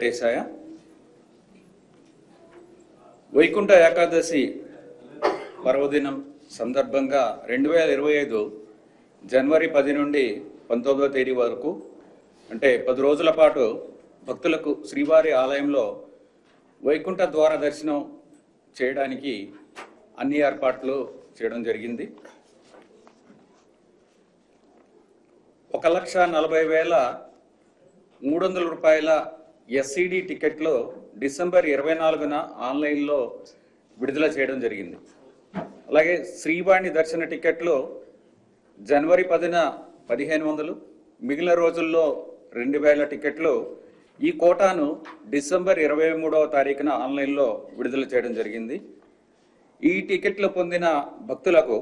వెంకటేశాయ. వైకుంఠ ఏకాదశి పర్వదినం సందర్భంగా 2025 జనవరి 10 నుండి 19వ తేదీ వరకు అంటే 10 రోజుల పాటు భక్తులకు శ్రీవారి ఆలయంలో వైకుంఠ ద్వార దర్శనం చేయడానికి అన్ని ఏర్పాట్లు చేయడం జరిగింది. 1,40,300 రూపాయల ఎస్సీడీ టికెట్లు డిసెంబర్ 24న ఆన్లైన్లో విడుదల చేయడం జరిగింది. అలాగే శ్రీవాణి దర్శన టికెట్లు జనవరి 10న 1,500, మిగిలిన రోజుల్లో 2,000 టికెట్లు ఈ కోటాను డిసెంబర్ 23వ తారీఖున ఆన్లైన్లో విడుదల చేయడం జరిగింది. ఈ టికెట్లు పొందిన భక్తులకు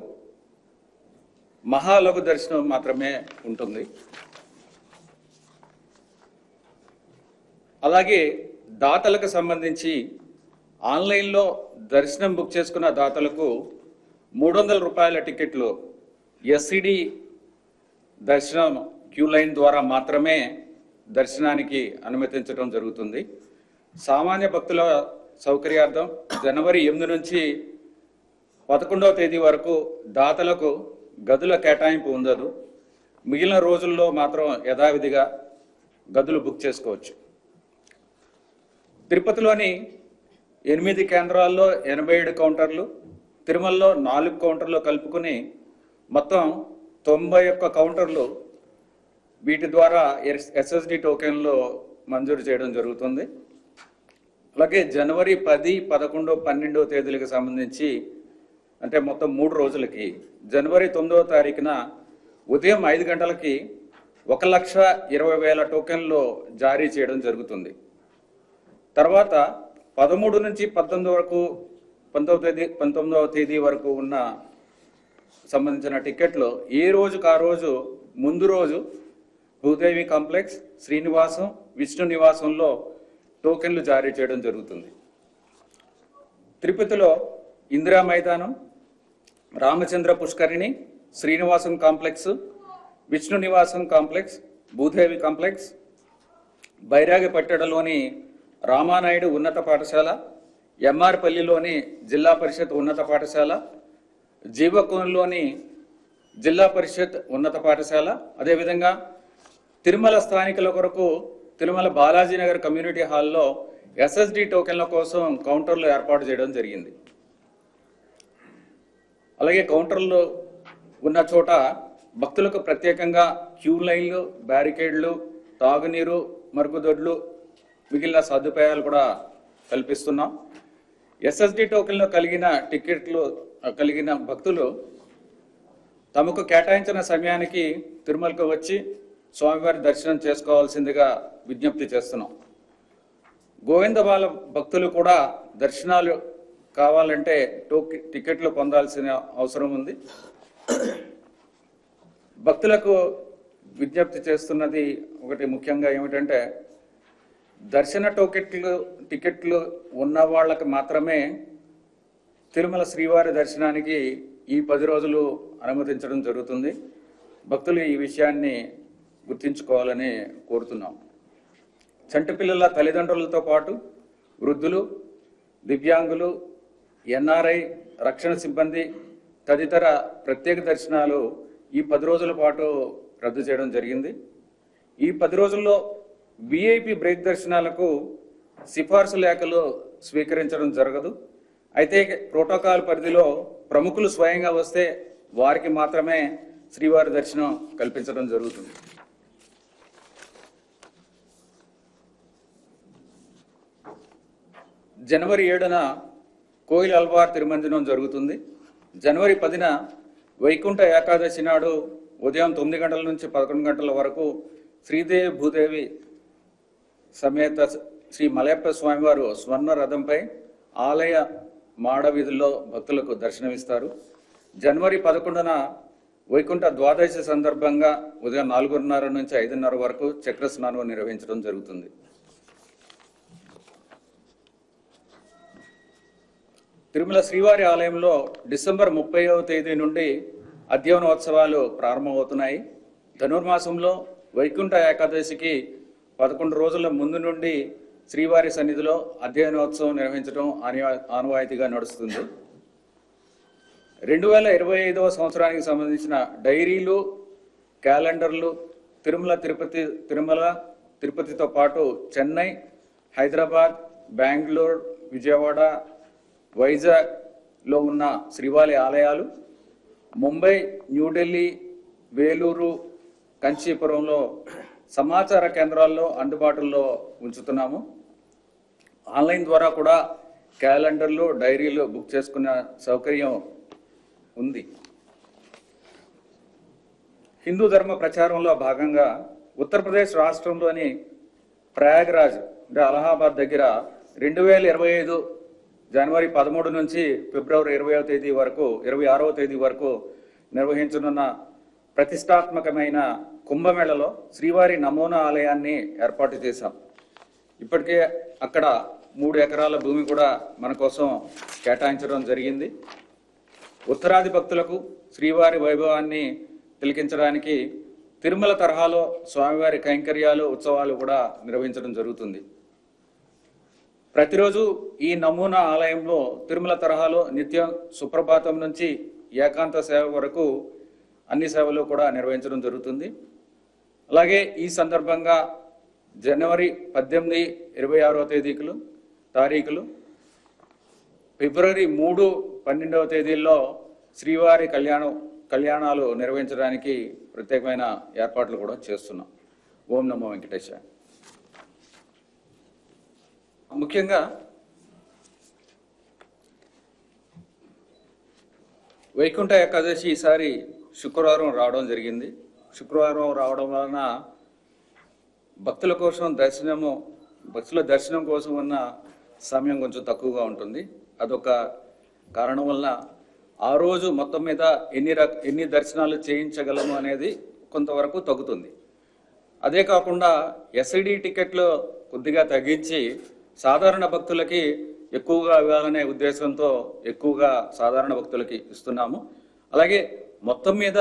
మహాలఘు దర్శనం మాత్రమే ఉంటుంది. అలాగే దాతలకు సంబంధించి ఆన్లైన్లో దర్శనం బుక్ చేసుకున్న దాతలకు 300 రూపాయల టికెట్లు ఎస్సీడీ దర్శనం క్యూ లైన్ ద్వారా మాత్రమే దర్శనానికి అనుమతించడం జరుగుతుంది. సామాన్య భక్తుల సౌకర్యార్థం జనవరి 8 నుంచి 11వ తేదీ వరకు దాతలకు గదుల కేటాయింపు ఉండదు. మిగిలిన రోజుల్లో మాత్రం యథావిధిగా గదులు బుక్ చేసుకోవచ్చు. తిరుపతిలోని 8 కేంద్రాల్లో 87 కౌంటర్లు, తిరుమలలో 4 కౌంటర్లు కలుపుకుని మొత్తం 91 కౌంటర్లు వీటి ద్వారా ఎస్ఎస్డి టోకెన్లు మంజూరు చేయడం జరుగుతుంది. అలాగే జనవరి 10, 11, 12వ తేదీలకు సంబంధించి అంటే మొత్తం 3 రోజులకి జనవరి 9వ తారీఖున ఉదయం 5 గంటలకి 1,20,000 టోకెన్లు జారీ చేయడం జరుగుతుంది. తర్వాత 13 నుంచి 19 వరకు 19వ తేదీ వరకు ఉన్న సంబంధించిన టికెట్లు ఏ రోజుకు ఆ రోజు ముందు రోజు భూదేవి కాంప్లెక్స్, శ్రీనివాసం, విష్ణు నివాసంలో టోకెన్లు జారీ చేయడం జరుగుతుంది. తిరుపతిలో ఇందిరా మైదానం, రామచంద్ర పుష్కరిణి, శ్రీనివాసం కాంప్లెక్స్, విష్ణు నివాసం కాంప్లెక్స్, భూదేవి కాంప్లెక్స్, బైరాగిపట్టణలోని రామానాయుడు ఉన్నత పాఠశాల, ఎంఆర్పల్లిలోని జిల్లా పరిషత్ ఉన్నత పాఠశాల, జీవకోన్లోని జిల్లా పరిషత్ ఉన్నత పాఠశాల, అదేవిధంగా తిరుమల స్థానికుల కొరకు తిరుమల బాలాజీనగర్ కమ్యూనిటీ హాల్లో ఎస్ఎస్డి టోకెన్ల కోసం కౌంటర్లు ఏర్పాటు చేయడం జరిగింది. అలాగే కౌంటర్లు ఉన్న చోట భక్తులకు ప్రత్యేకంగా క్యూ లైన్లు, బ్యారికేడ్లు, తాగునీరు, మరుగుదొడ్లు, మిగిలిన సదుపాయాలు కూడా కల్పిస్తున్నాం. ఎస్ఎస్డి టోకెన్లు టికెట్లు కలిగిన భక్తులు తమకు కేటాయించిన సమయానికి తిరుమలకు వచ్చి స్వామివారి దర్శనం చేసుకోవాల్సిందిగా విజ్ఞప్తి చేస్తున్నాం. గోవిందబాల భక్తులు కూడా దర్శనాలు కావాలంటే టికెట్లు పొందాల్సిన అవసరం ఉంది. భక్తులకు విజ్ఞప్తి చేస్తున్నది ఒకటి ముఖ్యంగా ఏమిటంటే దర్శన టికెట్లు ఉన్న వాళ్ళకి మాత్రమే తిరుమల శ్రీవారి దర్శనానికి ఈ 10 రోజులు అనుమతించడం జరుగుతుంది. భక్తులు ఈ విషయాన్ని గుర్తించుకోవాలని కోరుతున్నాం. చంటి పిల్లల తల్లిదండ్రులతో పాటు వృద్ధులు, దివ్యాంగులు, ఎన్ఆర్ఐ, రక్షణ సిబ్బంది తదితర ప్రత్యేక దర్శనాలు ఈ 10 రోజుల పాటు రద్దు చేయడం జరిగింది. ఈ 10 రోజుల్లో విఐపి బ్రేక్ దర్శనాలకు సిఫార్సు లేఖలు స్వీకరించడం జరగదు. అయితే ప్రోటోకాల్ పరిధిలో ప్రముఖులు స్వయంగా వస్తే వారికి మాత్రమే శ్రీవారి దర్శనం కల్పించడం జరుగుతుంది. జనవరి 7న కోయిల్ అల్వార్ తిరుమంజనం జరుగుతుంది. జనవరి 10న వైకుంఠ ఏకాదశి నాడు ఉదయం 9 గంటల నుంచి 11 గంటల వరకు శ్రీదేవి భూదేవి సమేత శ్రీ మలయప్ప స్వామివారు స్వర్ణ రథంపై ఆలయ మాడ వీధుల్లో భక్తులకు దర్శనమిస్తారు. జనవరి 11న వైకుంఠ ద్వాదశి సందర్భంగా ఉదయం 4:30 నుంచి 5:30 వరకు చక్ర స్నానం నిర్వహించడం జరుగుతుంది. తిరుమల శ్రీవారి ఆలయంలో డిసెంబర్ 30వ తేదీ నుండి అధ్యయనోత్సవాలు ప్రారంభమవుతున్నాయి. ధనుర్మాసంలో వైకుంఠ ఏకాదశికి 11 రోజుల ముందు నుండి శ్రీవారి సన్నిధిలో అధ్యయనోత్సవం నిర్వహించడం ఆనవాయితీగా నడుస్తుంది. 2025వ సంవత్సరానికి సంబంధించిన డైరీలు, క్యాలెండర్లు తిరుపతితో పాటు చెన్నై, హైదరాబాద్, బెంగళూరు, విజయవాడ, వైజాగ్లో ఉన్న శ్రీవారి ఆలయాలు, ముంబై, న్యూఢిల్లీ, వేలూరు, కంచీపురంలో సమాచార కేంద్రాల్లో అందుబాటులో ఉంచుతున్నాము. ఆన్లైన్ ద్వారా కూడా క్యాలెండర్లు, డైరీలు బుక్ చేసుకునే సౌకర్యం ఉంది. హిందూ ధర్మ ప్రచారంలో భాగంగా ఉత్తరప్రదేశ్ రాష్ట్రంలోని ప్రయాగ్రాజ్ అంటే అలహాబాద్ దగ్గర 2025 జనవరి 13 నుంచి ఫిబ్రవరి 26వ తేదీ వరకు నిర్వహించనున్న ప్రతిష్టాత్మకమైన కుంభమేళలో శ్రీవారి నమూనా ఆలయాన్ని ఏర్పాటు చేశాం. ఇప్పటికే అక్కడ 3 ఎకరాల భూమి కూడా మన కోసం కేటాయించడం జరిగింది. ఉత్తరాది భక్తులకు శ్రీవారి వైభవాన్ని తిలకించడానికి తిరుమల తరహాలో స్వామివారి కైంకర్యాలు, ఉత్సవాలు కూడా నిర్వహించడం జరుగుతుంది. ప్రతిరోజు ఈ నమూనా ఆలయంలో తిరుమల తరహాలో నిత్యం సుప్రభాతం నుంచి ఏకాంత సేవ వరకు అన్ని సేవలు కూడా నిర్వహించడం జరుగుతుంది. అలాగే ఈ సందర్భంగా జనవరి 18, 26వ తారీఖులు, ఫిబ్రవరి 3, 12వ తేదీల్లో శ్రీవారి కళ్యాణాలు నిర్వహించడానికి ప్రత్యేకమైన ఏర్పాట్లు కూడా చేస్తున్నాం. ఓం నమో వెంకటేశాయ. ముఖ్యంగా వైకుంఠ ఏకాదశి ఈసారి శుక్రవారం రావడం జరిగింది. శుక్రవారం రావడం వలన భక్తుల దర్శనం కోసం ఉన్న సమయం కొంచెం తక్కువగా ఉంటుంది. అదొక కారణం వలన ఆ రోజు మొత్తం మీద ఎన్ని దర్శనాలు చేయించగలము అనేది కొంతవరకు తగ్గుతుంది. అదే కాకుండా ఎస్ఐడి టికెట్లు కొద్దిగా తగ్గించి సాధారణ భక్తులకి ఎక్కువగా ఇవ్వాలనే ఉద్దేశంతో ఎక్కువగా సాధారణ భక్తులకి ఇస్తున్నాము. అలాగే మొత్తం మీద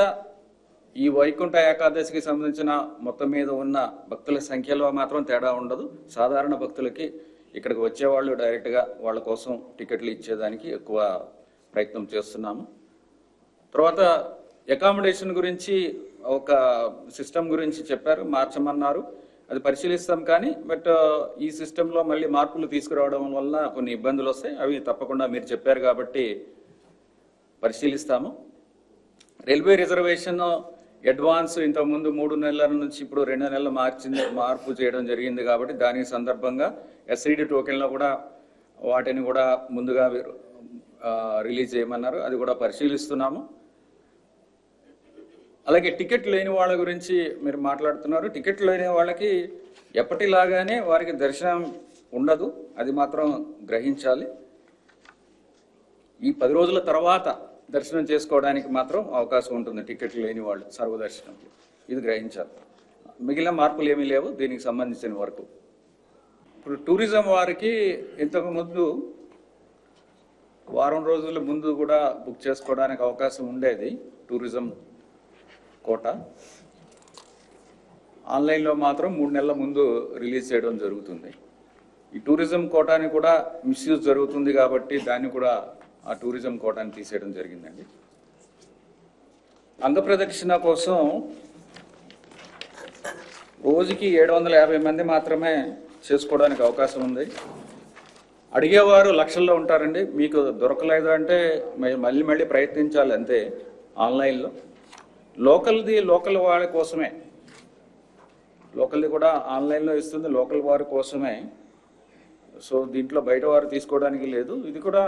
ఈ వైకుంఠ ఏకాదశికి సంబంధించిన మొత్తం మీద ఉన్న భక్తుల సంఖ్యలో మాత్రం తేడా ఉండదు. సాధారణ భక్తులకి ఇక్కడికి వచ్చేవాళ్ళు డైరెక్ట్గా వాళ్ళ కోసం టికెట్లు ఇచ్చేదానికి ఎక్కువ ప్రయత్నం చేస్తున్నాము. తర్వాత అకామిడేషన్ గురించి ఒక సిస్టమ్ గురించి చెప్పారు, మార్చమన్నారు. అది పరిశీలిస్తాం. కానీ ఈ సిస్టంలో మళ్ళీ మార్పులు తీసుకురావడం వల్ల కొన్ని ఇబ్బందులు వస్తాయి. అవి తప్పకుండా మీరు చెప్పారు కాబట్టి పరిశీలిస్తాము. రైల్వే రిజర్వేషన్ అడ్వాన్స్ ఇంతకుముందు 3 నెలల నుంచి ఇప్పుడు 2 నెలలు మార్పు చేయడం జరిగింది. కాబట్టి దాని సందర్భంగా ఎస్ఐడి టోకెన్లో కూడా వాటిని కూడా ముందుగా రిలీజ్ చేయమన్నారు. అది కూడా పరిశీలిస్తున్నాము. అలాగే టికెట్ లేని వాళ్ళ గురించి మీరు మాట్లాడుతున్నారు. టికెట్ లేని వాళ్ళకి ఎప్పటిలాగానే వారికి దర్శనం ఉండదు, అది మాత్రం గ్రహించాలి. ఈ 10 రోజుల తర్వాత దర్శనం చేసుకోవడానికి మాత్రం అవకాశం ఉంటుంది టికెట్లు లేని వాళ్ళు సర్వదర్శనంకి, ఇది గ్రహించాలి. మిగిలిన మార్పులు ఏమీ లేవు దీనికి సంబంధించిన వరకు. ఇప్పుడు టూరిజం వారికి ఇంతకు ముందు వారం రోజుల ముందు కూడా బుక్ చేసుకోవడానికి అవకాశం ఉండేది. టూరిజం కోటా ఆన్లైన్లో మాత్రం 3 నెలల ముందు రిలీజ్ చేయడం జరుగుతుంది. ఈ టూరిజం కోటాని కూడా మిస్యూజ్ జరుగుతుంది కాబట్టి దాన్ని కూడా ఆ టూరిజం కోటాని తీసేయడం జరిగిందండి. అంగప్రదక్షిణ కోసం రోజుకి 750 మంది మాత్రమే చేసుకోవడానికి అవకాశం ఉంది. అడిగేవారు లక్షల్లో ఉంటారండి. మీకు దొరకలేదు అంటే మళ్ళీ ప్రయత్నించాలి అంతే. ఆన్లైన్లో లోకల్ వారి కోసమే, లోకల్ది కూడా ఆన్లైన్లో ఇస్తుంది, లోకల్ వారి కోసమే. సో దీంట్లో బయట వారు తీసుకోవడానికి లేదు. ఇది కూడా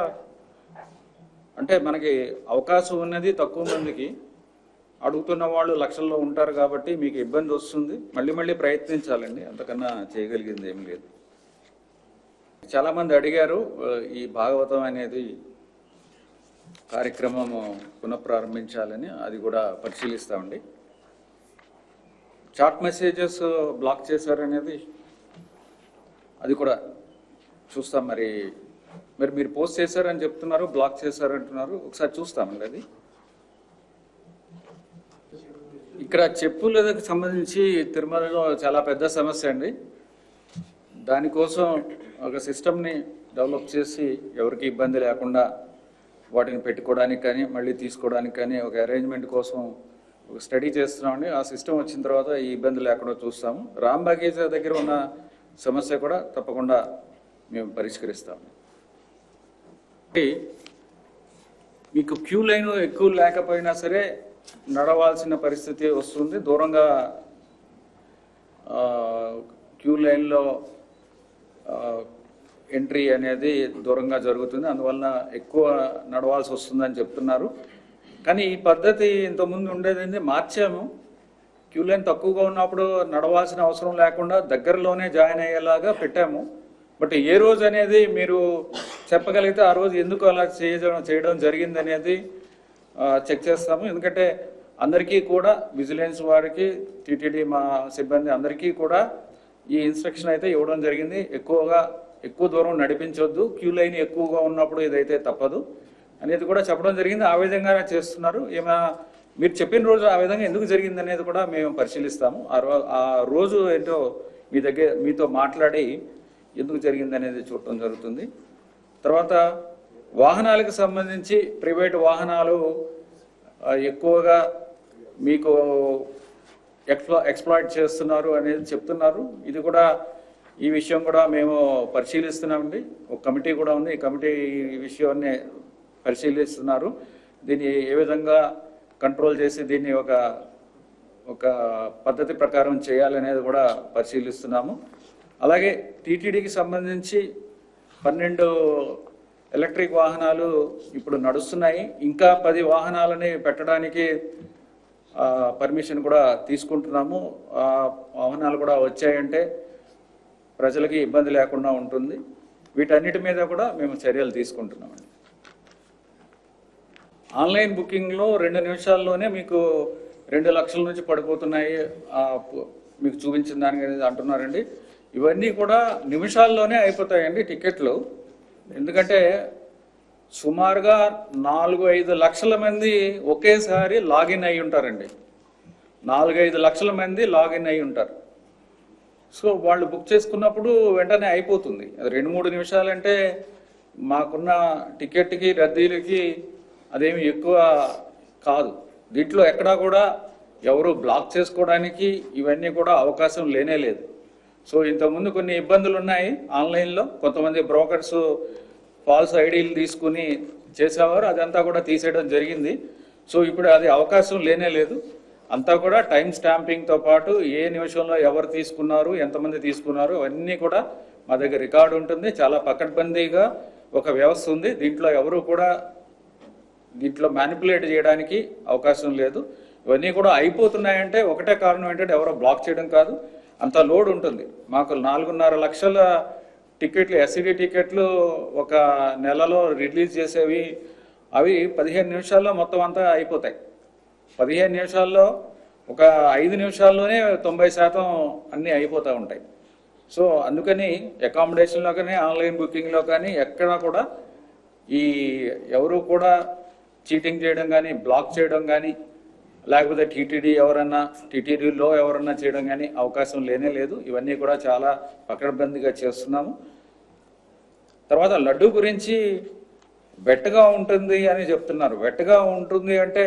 అంటే మనకి అవకాశం ఉన్నది తక్కువ మందికి, అడుగుతున్న వాళ్ళు లక్షల్లో ఉంటారు కాబట్టి మీకు ఇబ్బంది వస్తుంది. మళ్ళీ ప్రయత్నించాలండి, అంతకన్నా చేయగలిగింది ఏం లేదు. చాలామంది అడిగారు ఈ భాగవతం అనేది కార్యక్రమం పునఃప్రారంభించాలని, అది కూడా పరిశీలిస్తామండి. చాట్ మెసేజెస్ బ్లాక్ చేశారనేది అది కూడా చూస్తాం. మరి మీరు పోస్ట్ చేశారని చెప్తున్నారు, బ్లాక్ చేశారంటున్నారు, ఒకసారి చూస్తామండి. అది ఇక్కడ చెప్పులకు సంబంధించి తిరుమలలో చాలా పెద్ద సమస్య అండి. దానికోసం ఒక సిస్టమ్ని డెవలప్ చేసి ఎవరికి ఇబ్బంది లేకుండా వాటిని పెట్టుకోవడానికి కానీ మళ్ళీ తీసుకోవడానికి కానీ ఒక అరేంజ్మెంట్ కోసం ఒక స్టడీ చేస్తున్నామండి. ఆ సిస్టమ్ వచ్చిన తర్వాత ఈ ఇబ్బంది లేకుండా చూస్తాము. రామ్ బగీచా దగ్గర ఉన్న సమస్య కూడా తప్పకుండా మేము పరిష్కరిస్తాము. మీకు క్యూ లైన్ ఎక్కువ లేకపోయినా సరే నడవాల్సిన పరిస్థితి వస్తుంది. దూరంగా క్యూ లైన్లో ఎంట్రీ అనేది దూరంగా జరుగుతుంది, అందువలన ఎక్కువ నడవాల్సి వస్తుందని చెప్తున్నారు. కానీ ఈ పద్ధతి ఇంతకుముందు ఉండేది మార్చాము. క్యూ లైన్ తక్కువగా ఉన్నప్పుడు నడవాల్సిన అవసరం లేకుండా దగ్గరలోనే జాయిన్ అయ్యేలాగా పెట్టాము. బట్ ఏ రోజు అనేది మీరు చెప్పగలిగితే ఆ రోజు ఎందుకు అలా చేయడం జరిగింది అనేది చెక్ చేస్తాము. ఎందుకంటే అందరికీ కూడా విజిలెన్స్ వారికి, టీటీడీ మా సిబ్బంది అందరికీ కూడా ఈ ఇన్స్ట్రక్షన్ అయితే ఇవ్వడం జరిగింది. ఎక్కువ దూరం నడిపించవద్దు, క్యూ లైన్ ఎక్కువగా ఉన్నప్పుడు ఇదైతే తప్పదు అనేది కూడా చెప్పడం జరిగింది. ఆ విధంగానే చేస్తున్నారు. మీరు చెప్పిన రోజు ఆ విధంగా ఎందుకు జరిగింది అనేది కూడా మేము పరిశీలిస్తాము. ఆ రోజు ఏంటో మీతో మాట్లాడి ఎందుకు జరిగింది అనేది చూడటం జరుగుతుంది. తర్వాత వాహనాలకు సంబంధించి ప్రైవేటు వాహనాలు ఎక్కువగా మీకు ఎక్స్ప్లాయిట్ చేస్తున్నారు అనేది చెప్తున్నారు. ఇది కూడా ఈ విషయం కూడా మేము పరిశీలిస్తున్నామండి. ఒక కమిటీ కూడా ఉంది, ఈ కమిటీ ఈ విషయాన్ని పరిశీలిస్తున్నారు. దీన్ని ఏ విధంగా కంట్రోల్ చేసి దీన్ని ఒక పద్ధతి ప్రకారం చేయాలనేది కూడా పరిశీలిస్తున్నాము. అలాగే టీటీడీకి సంబంధించి 12 ఎలక్ట్రిక్ వాహనాలు ఇప్పుడు నడుస్తున్నాయి. ఇంకా 10 వాహనాలని పెట్టడానికి పర్మిషన్ కూడా తీసుకుంటున్నాము. ఆ వాహనాలు కూడా వచ్చాయంటే ప్రజలకి ఇబ్బంది లేకుండా ఉంటుంది. వీటన్నిటి మీద కూడా మేము చర్యలు తీసుకుంటున్నామండి. ఆన్లైన్ బుకింగ్లో 2 నిమిషాల్లోనే మీకు 2 లక్షల నుంచి పడిపోతున్నాయి మీకు చూపించిన దానికి అంటున్నారండి. ఇవన్నీ కూడా నిమిషాల్లోనే అయిపోతాయండి టికెట్లు. ఎందుకంటే సుమారుగా 4-5 లక్షల మంది ఒకేసారి లాగిన్ అయి ఉంటారండి. 4-5 లక్షల మంది లాగిన్ అయి ఉంటారు. సో వాళ్ళు బుక్ చేసుకున్నప్పుడు వెంటనే అయిపోతుంది. అది 2-3 నిమిషాలంటే మాకున్న టికెట్కి రద్దీలకి అదేమి ఎక్కువ కాదు. దీంట్లో ఎక్కడా కూడా ఎవరు బ్లాక్ చేసుకోవడానికి ఇవన్నీ కూడా అవకాశం లేనే లేదు. సో ఇంతకుముందు కొన్ని ఇబ్బందులు ఉన్నాయి ఆన్లైన్లో. కొంతమంది బ్రోకర్స్ ఫాల్స్ ఐడీలు తీసుకుని చేసేవారు, అదంతా కూడా తీసేయడం జరిగింది. సో ఇప్పుడు అది అవకాశం లేనే లేదు. అంతా కూడా టైం స్టాంపింగ్తో పాటు ఏ నిమిషంలో ఎవరు తీసుకున్నారు, ఎంతమంది తీసుకున్నారు అవన్నీ కూడా మా దగ్గర రికార్డు ఉంటుంది. చాలా పకడ్బందీగా ఒక వ్యవస్థ ఉంది. దీంట్లో ఎవరు కూడా మ్యానిపులేట్ చేయడానికి అవకాశం లేదు. ఇవన్నీ కూడా అయిపోతున్నాయంటే ఒకటే కారణం ఏంటంటే ఎవరో బ్లాక్ చేయడం కాదు, అంత లోడ్ ఉంటుంది. మాకు 4.5 లక్షల టికెట్లు, ఎస్సీడీ టికెట్లు ఒక నెలలో రిలీజ్ చేసేవి, అవి 15 నిమిషాల్లో మొత్తం అంతా అయిపోతాయి. 15 నిమిషాల్లో ఒక 5 నిమిషాల్లోనే 90% అన్నీ అయిపోతూ ఉంటాయి. సో అందుకని అకామిడేషన్లో కానీ ఆన్లైన్ బుకింగ్లో కానీ ఎక్కడా కూడా ఎవరు కూడా చీటింగ్ చేయడం కానీ, బ్లాక్ చేయడం కానీ, లేకపోతే టీటీడీలో ఎవరన్నా చేయడం కానీ అవకాశం లేనే లేదు. ఇవన్నీ కూడా చాలా పకడ్బందీగా చేస్తున్నాము. తర్వాత లడ్డు గురించి వెట్టగా ఉంటుంది అని చెప్తున్నారు. వెట్టగా ఉంటుంది అంటే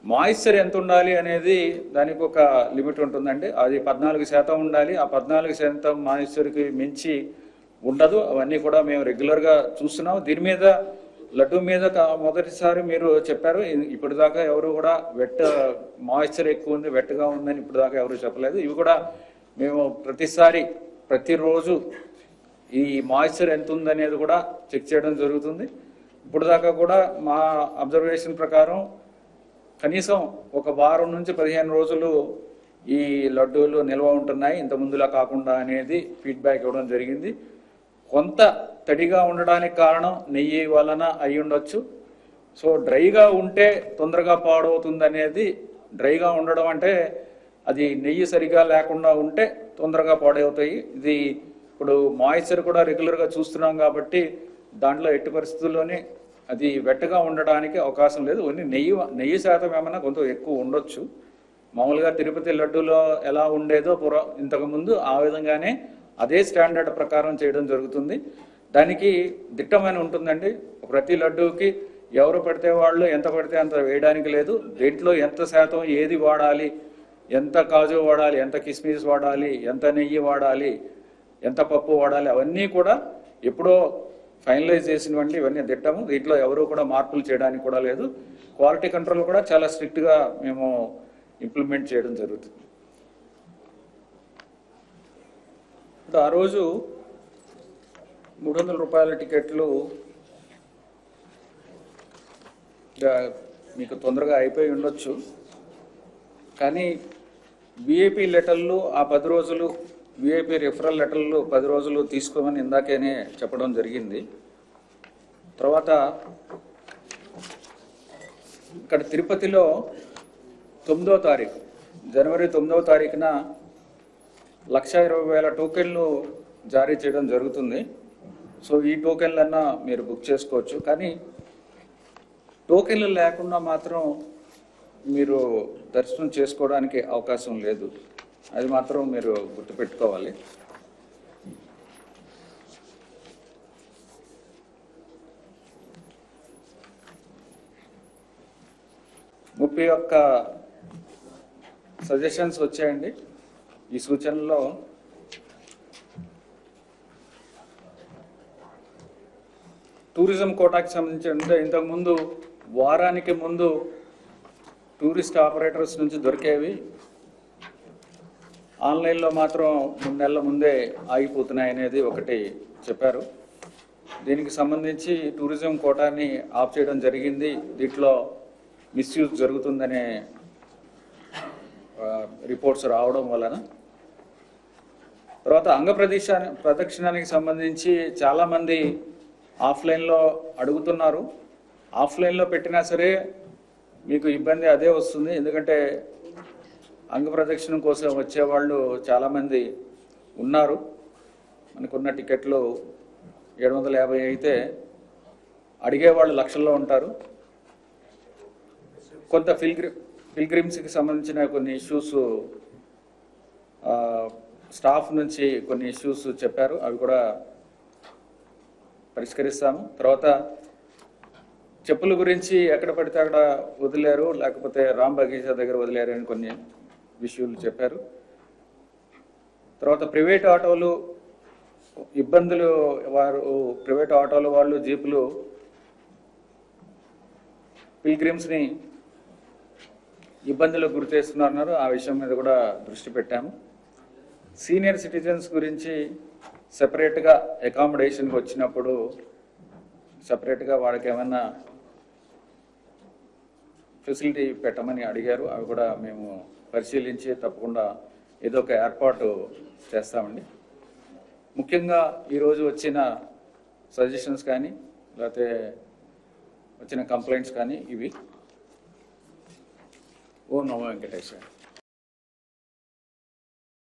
మాయిశ్చర్ ఎంత ఉండాలి అనేది దానికి ఒక లిమిట్ ఉంటుందండి. అది 14% ఉండాలి. ఆ 14% మాయిశ్చర్కి మించి ఉండదు. అవన్నీ కూడా మేము రెగ్యులర్గా చూస్తున్నాం. దీని మీద లడ్డు మీద మొదటిసారి మీరు చెప్పారు. ఇప్పటిదాకా ఎవరు కూడా మాయిశ్చర్ ఎక్కువ ఉంది, వెట్టగా ఉందని ఇప్పటిదాకా ఎవరు చెప్పలేదు. ఇవి కూడా మేము ప్రతిరోజు ఈ మాయిశ్చర్ ఎంత ఉందనేది కూడా చెక్ చేయడం జరుగుతుంది. ఇప్పటిదాకా కూడా మా అబ్జర్వేషన్ ప్రకారం కనీసం ఒక వారం నుంచి 15 రోజులు ఈ లడ్డూలు నిల్వ ఉంటున్నాయి, ఇంత ముందులా కాకుండా అనేది ఫీడ్బ్యాక్ ఇవ్వడం జరిగింది. కొంత తడిగా ఉండడానికి కారణం నెయ్యి వలన అయి ఉండొచ్చు. సో డ్రైగా ఉంటే తొందరగా పాడవుతుంది అనేది, డ్రైగా ఉండడం అంటే అది నెయ్యి సరిగా లేకుండా ఉంటే తొందరగా పాడవుతాయి. ఇది ఇప్పుడు మాయిశ్చర్ కూడా రెగ్యులర్గా చూస్తున్నాం కాబట్టి దాంట్లో ఎట్టి పరిస్థితుల్లోనే అది వెట్టగా ఉండడానికి అవకాశం లేదు. ఓన్లీ నెయ్యి శాతం ఏమైనా కొంత ఎక్కువ ఉండొచ్చు. మామూలుగా తిరుపతి లడ్డూలో ఎలా ఉండేదో ఇంతకుముందు ఆ విధంగానే అదే స్టాండర్డ్ ప్రకారం చేయడం జరుగుతుంది. దానికి దిట్టమైన ఉంటుందండి. ప్రతి లడ్డూకి ఎవరు పడితే వాళ్ళు ఎంత పడితే అంత వేయడానికి లేదు. దేంట్లో ఎంత శాతం ఏది వాడాలి, ఎంత కాజు వాడాలి, ఎంత కిస్మిస్ వాడాలి, ఎంత నెయ్యి వాడాలి, ఎంత పప్పు వాడాలి, అవన్నీ కూడా ఎప్పుడో ఫైనలైజ్ చేసినవండి. ఇవన్నీ దిట్టము. దీంట్లో ఎవరు కూడా మార్పులు చేయడానికి కూడా లేదు. క్వాలిటీ కంట్రోల్ కూడా చాలా స్ట్రిక్ట్గా మేము ఇంప్లిమెంట్ చేయడం జరుగుతుంది. ఇప్పుడు ఆ రోజు 300 రూపాయల టికెట్లు మీకు తొందరగా అయిపోయి ఉండొచ్చు. కానీ విఐపి లెటర్లు ఆ 10 రోజులు, విఐపి రిఫరల్ లెటర్లు 10 రోజులు తీసుకోమని ఇందాకేనే చెప్పడం జరిగింది. తర్వాత ఇక్కడ తిరుపతిలో 9వ తారీఖు, జనవరి 9వ తారీఖున 1,20,000 టోకెన్లు జారీ చేయడం జరుగుతుంది. సో ఈ టోకెన్లన్నా మీరు బుక్ చేసుకోవచ్చు. కానీ టోకెన్లు లేకుండా మాత్రం మీరు దర్శనం చేసుకోవడానికి అవకాశం లేదు. అది మాత్రం మీరు గుర్తుపెట్టుకోవాలి. ముప్పై ఒక్క సజెషన్స్ వచ్చాయండి. ఈ సూచనలో టూరిజం కోటాకి సంబంధించి అంటే ఇంతకుముందు వారానికి ముందు టూరిస్ట్ ఆపరేటర్స్ నుంచి దొరికేవి ఆన్లైన్లో మాత్రం 3 నెలల ముందే ఆగిపోతున్నాయి అనేది ఒకటి చెప్పారు. దీనికి సంబంధించి టూరిజం కోటాని ఆఫ్ చేయడం జరిగింది. దీంట్లో మిస్యూజ్ జరుగుతుందనే రిపోర్ట్స్ రావడం వలన. తర్వాత ప్రదక్షిణానికి సంబంధించి చాలామంది ఆఫ్లైన్లో అడుగుతున్నారు. ఆఫ్లైన్లో పెట్టినా సరే మీకు ఇబ్బంది అదే వస్తుంది. ఎందుకంటే అంగప్రదక్షిణం కోసం వచ్చేవాళ్ళు చాలామంది ఉన్నారు. మనకున్న టికెట్లు 750 అయితే అడిగేవాళ్ళు లక్షల్లో ఉంటారు. కొంత పిల్గ్రిమ్స్కి సంబంధించిన కొన్ని ఇష్యూస్ స్టాఫ్ నుంచి కొన్ని ఇష్యూస్ చెప్పారు. అవి కూడా పరిష్కరిస్తాము. తర్వాత చెప్పుల గురించి ఎక్కడ పడితే అక్కడ వదిలేరు, లేకపోతే రామ్ బగీచా దగ్గర వదిలేరు అని కొన్ని విషయాలు చెప్పారు. తర్వాత ప్రైవేట్ ఆటోలు ఇబ్బందులు, ప్రైవేట్ ఆటోల వాళ్ళు జీపులు పిల్గ్రిమ్స్ని ఇబ్బందులకు గురి చేస్తున్నారు. ఆ విషయం మీద కూడా దృష్టి పెట్టాము. సీనియర్ సిటిజన్స్ గురించి సెపరేట్గా అకామిడేషన్కి వచ్చినప్పుడు సెపరేట్గా వాళ్ళకి ఏమైనా ఫెసిలిటీ పెట్టమని అడిగారు. అవి కూడా మేము పరిశీలించి తప్పకుండా ఏదో ఒక ఏర్పాటు చేస్తామండి. ముఖ్యంగా ఈరోజు వచ్చిన సజెషన్స్ కానీ లేకపోతే వచ్చిన కంప్లైంట్స్ కానీ ఇవి. ఓం నమో వెంకటేశ్వర.